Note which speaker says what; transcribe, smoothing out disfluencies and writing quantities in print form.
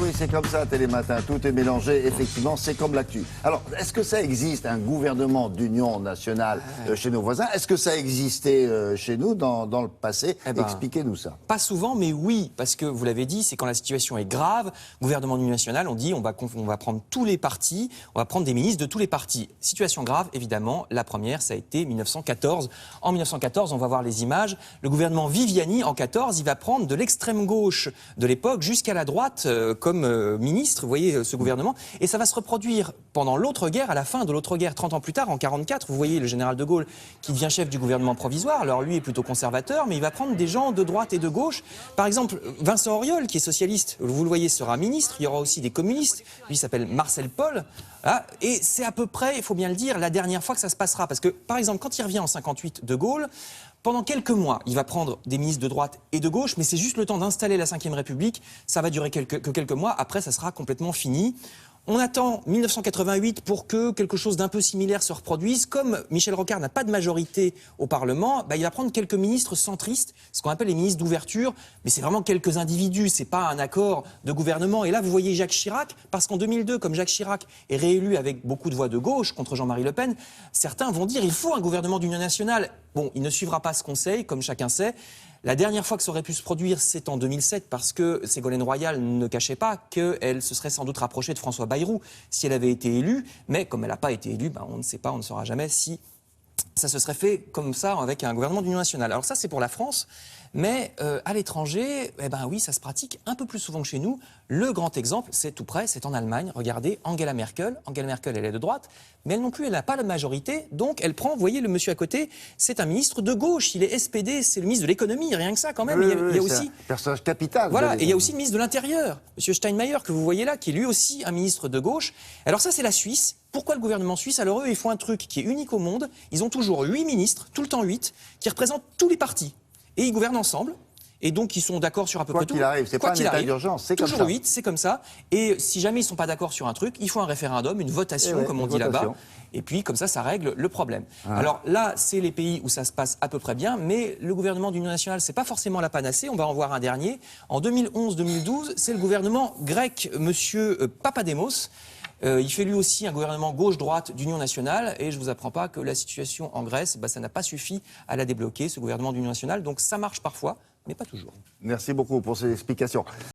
Speaker 1: oui, c'est comme ça, Télématin, tout est mélangé, effectivement, c'est comme l'actu. Alors, est-ce que ça existe, un gouvernement d'union nationale chez nos voisins? Est-ce que ça existait chez nous dans le passé? Expliquez-nous ça.
Speaker 2: Pas souvent, mais oui, parce que vous l'avez dit, c'est quand la situation est grave, gouvernement d'union nationale, on dit on va prendre tous les partis, on va prendre des ministres de tous les partis. Situation grave, évidemment, la première, ça a été 1914. En 1914, on va voir les images, le gouvernement Viviani, en 14, il va prendre de l'extrême gauche de l'époque jusqu'à la droite comme ministre, vous voyez ce gouvernement, et ça va se reproduire pendant l'autre guerre, à la fin de l'autre guerre, 30 ans plus tard, en 44, vous voyez le général de Gaulle qui devient chef du gouvernement provisoire, alors lui est plutôt conservateur, mais il va prendre des gens de droite et de gauche, par exemple Vincent Auriol qui est socialiste, vous le voyez, sera ministre, il y aura aussi des communistes, lui il s'appelle Marcel Paul, voilà. Et c'est à peu près, il faut bien le dire, la dernière fois que ça se passera, parce que par exemple quand il revient en 58 de Gaulle, pendant quelques mois, il va prendre des ministres de droite et de gauche, mais c'est juste le temps d'installer la Ve République. Ça va durer que quelques mois. Après, ça sera complètement fini. On attend 1988 pour que quelque chose d'un peu similaire se reproduise. Comme Michel Rocard n'a pas de majorité au Parlement, il va prendre quelques ministres centristes, ce qu'on appelle les ministres d'ouverture. Mais c'est vraiment quelques individus, c'est pas un accord de gouvernement. Et là, vous voyez Jacques Chirac, parce qu'en 2002, comme Jacques Chirac est réélu avec beaucoup de voix de gauche contre Jean-Marie Le Pen, certains vont dire il faut un gouvernement d'union nationale. Bon, il ne suivra pas ce conseil, comme chacun sait. La dernière fois que ça aurait pu se produire, c'est en 2007, parce que Ségolène Royal ne cachait pas qu'elle se serait sans doute rapprochée de François Bayrou si elle avait été élue. Mais comme elle n'a pas été élue, on ne sait pas, on ne saura jamais si ça se serait fait comme ça avec un gouvernement d'union nationale. Alors ça, c'est pour la France. Mais à l'étranger, oui, ça se pratique un peu plus souvent que chez nous. Le grand exemple, c'est tout près, c'est en Allemagne. Regardez, Angela Merkel. Angela Merkel, elle est de droite, mais elle non plus, elle n'a pas la majorité. Donc, elle prend, vous voyez, le monsieur à côté, c'est un ministre de gauche. Il est SPD, c'est le ministre de l'économie, rien que ça quand même.
Speaker 1: Oui,
Speaker 2: il y a aussi
Speaker 1: un personnage capital.
Speaker 2: Voilà, et il y a aussi le ministre de l'Intérieur, monsieur Steinmeier, que vous voyez là, qui est lui aussi un ministre de gauche. Alors ça, c'est la Suisse. Pourquoi le gouvernement suisse? Alors eux, ils font un truc qui est unique au monde. Ils ont toujours 8 ministres, tout le temps 8, qui représentent tous les partis. Et ils gouvernent ensemble. Et donc, ils sont d'accord sur à peu près tout.
Speaker 1: Quoi qu'il arrive, c'est pas un état d'urgence, c'est comme ça.
Speaker 2: Toujours 8, c'est comme ça. Et si jamais ils ne sont pas d'accord sur un truc, il faut un référendum, une votation, comme on dit là-bas. Et puis, comme ça règle le problème. Alors là, c'est les pays où ça se passe à peu près bien, mais le gouvernement d'union nationale, c'est pas forcément la panacée. On va en voir un dernier. En 2011-2012, c'est le gouvernement grec, monsieur Papademos. Il fait lui aussi un gouvernement gauche-droite d'union nationale et je ne vous apprends pas que la situation en Grèce, ça n'a pas suffi à la débloquer, ce gouvernement d'union nationale. Donc ça marche parfois, mais pas toujours.
Speaker 1: Merci beaucoup pour ces explications.